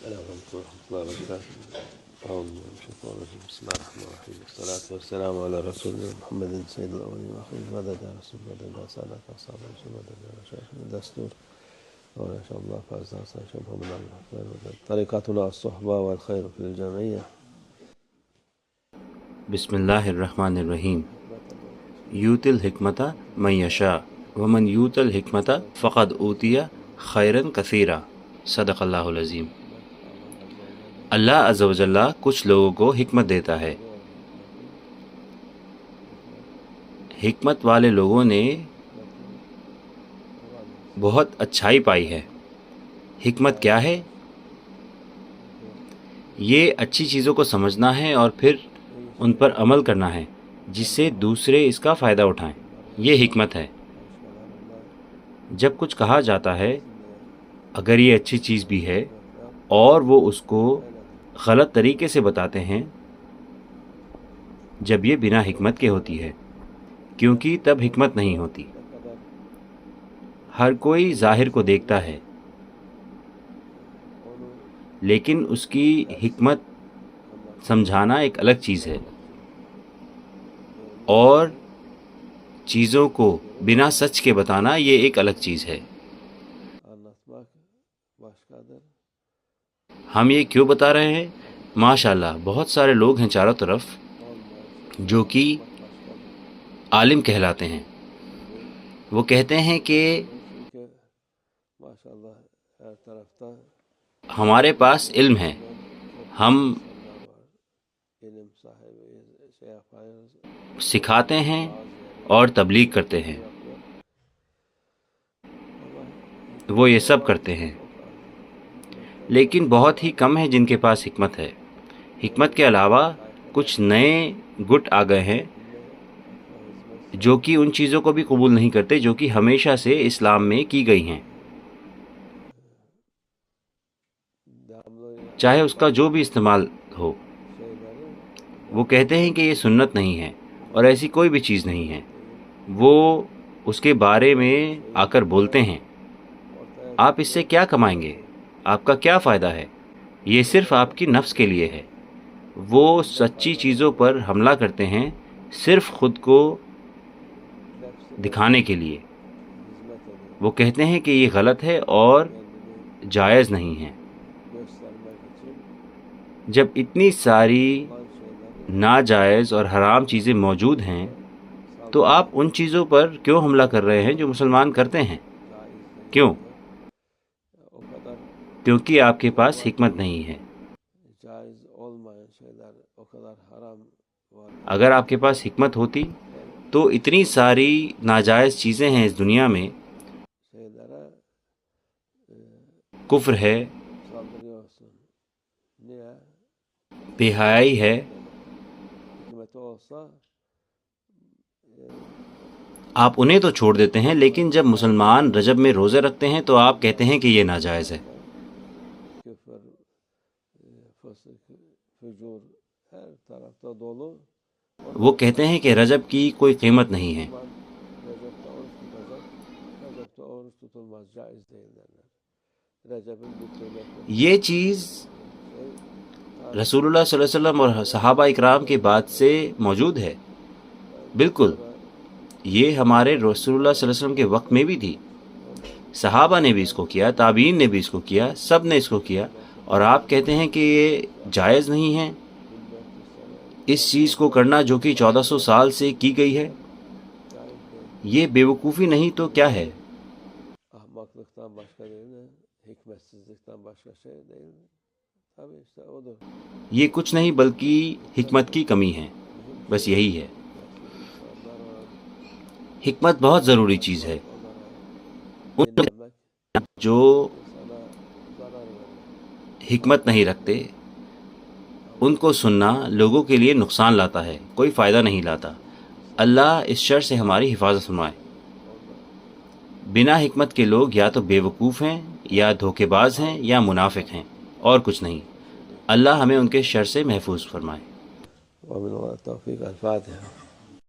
ورحمة الله وبركاته. أعوذ بالله من الشيطان الرجيم. بسم الله الرحمن الرحيم. والصلاة والسلام على رسولنا محمد سيد الأولين والآخرين. مدد يا رسول مدد يا سادة أصحاب رسول مدد يا مشايخنا دستور وإن شاء الله فأزداد شبه من الرحمن مدد طريقتنا الصحبة والخير في الجمعية. بسم اللہ الرحمن الرحیم. یوت الحکمت من یشاء ومن یوت الحکمت فقد اوتی خیرا کثیرا. صدق اللہ العظیم. اللہ عز و جل کچھ لوگوں کو حکمت دیتا ہے. حکمت والے لوگوں نے بہت اچھائی پائی ہے. حکمت کیا ہے؟ یہ اچھی چیزوں کو سمجھنا ہے اور پھر ان پر عمل کرنا ہے جس سے دوسرے اس کا فائدہ اٹھائیں. یہ حکمت ہے. جب کچھ کہا جاتا ہے اگر یہ اچھی چیز بھی ہے اور وہ اس کو غلط طریقے سے بتاتے ہیں جب یہ بنا حکمت کے ہوتی ہے، کیونکہ تب حکمت نہیں ہوتی. ہر کوئی ظاہر کو دیکھتا ہے لیکن اس کی حکمت سمجھانا ایک الگ چیز ہے اور چیزوں کو بنا سچ کے بتانا یہ ایک الگ چیز ہے. ہم یہ کیوں بتا رہے ہیں؟ ماشاءاللہ بہت سارے لوگ ہیں چاروں طرف جو کہ عالم کہلاتے ہیں. وہ کہتے ہیں کہ ہمارے پاس علم ہے، ہم سکھاتے ہیں اور تبلیغ کرتے ہیں. وہ یہ سب کرتے ہیں لیکن بہت ہی کم ہے جن کے پاس حکمت ہے. حکمت کے علاوہ کچھ نئے گٹ آ گئے ہیں جو کہ ان چیزوں کو بھی قبول نہیں کرتے جو کہ ہمیشہ سے اسلام میں کی گئی ہیں، چاہے اس کا جو بھی استعمال ہو. وہ کہتے ہیں کہ یہ سنت نہیں ہے اور ایسی کوئی بھی چیز نہیں ہے. وہ اس کے بارے میں آ کر بولتے ہیں آپ اس سے کیا کمائیں گے، آپ کا کیا فائدہ ہے، یہ صرف آپ کی نفس کے لیے ہے. وہ سچی چیزوں پر حملہ کرتے ہیں صرف خود کو دکھانے کے لیے. وہ کہتے ہیں کہ یہ غلط ہے اور جائز نہیں ہے. جب اتنی ساری ناجائز اور حرام چیزیں موجود ہیں تو آپ ان چیزوں پر کیوں حملہ کر رہے ہیں جو مسلمان کرتے ہیں؟ کیوں؟ کیونکہ آپ کے پاس حکمت نہیں ہے. اگر آپ کے پاس حکمت ہوتی تو اتنی ساری ناجائز چیزیں ہیں اس دنیا میں، کفر ہے، بے حیائی ہے، آپ انہیں تو چھوڑ دیتے ہیں لیکن جب مسلمان رجب میں روزے رکھتے ہیں تو آپ کہتے ہیں کہ یہ ناجائز ہے. وہ کہتے ہیں کہ رجب کی کوئی قیمت نہیں ہے. یہ چیز رسول اللہ صلی اللہ علیہ وسلم اور صحابہ اکرام کے بعد سے موجود ہے. بالکل یہ ہمارے رسول اللہ صلی اللہ علیہ وسلم کے وقت میں بھی تھی. صحابہ نے بھی اس کو کیا، تابعین نے بھی اس کو کیا، سب نے اس کو کیا، اور آپ کہتے ہیں کہ یہ جائز نہیں ہے اس چیز کو کرنا جو کہ 1400 سال سے کی گئی ہے. یہ بے وقوفی نہیں تو کیا ہے؟ یہ کچھ نہیں بلکہ حکمت کی کمی ہے، بس یہی ہے. حکمت بہت ضروری چیز ہے. جو حکمت نہیں رکھتے ان کو سننا لوگوں کے لیے نقصان لاتا ہے، کوئی فائدہ نہیں لاتا. اللہ اس شر سے ہماری حفاظت فرمائے. بنا حکمت کے لوگ یا تو بے وقوف ہیں یا دھوکے باز ہیں یا منافق ہیں اور کچھ نہیں. اللہ ہمیں ان کے شر سے محفوظ فرمائے. ومن الله التوفيق. الفاتحة.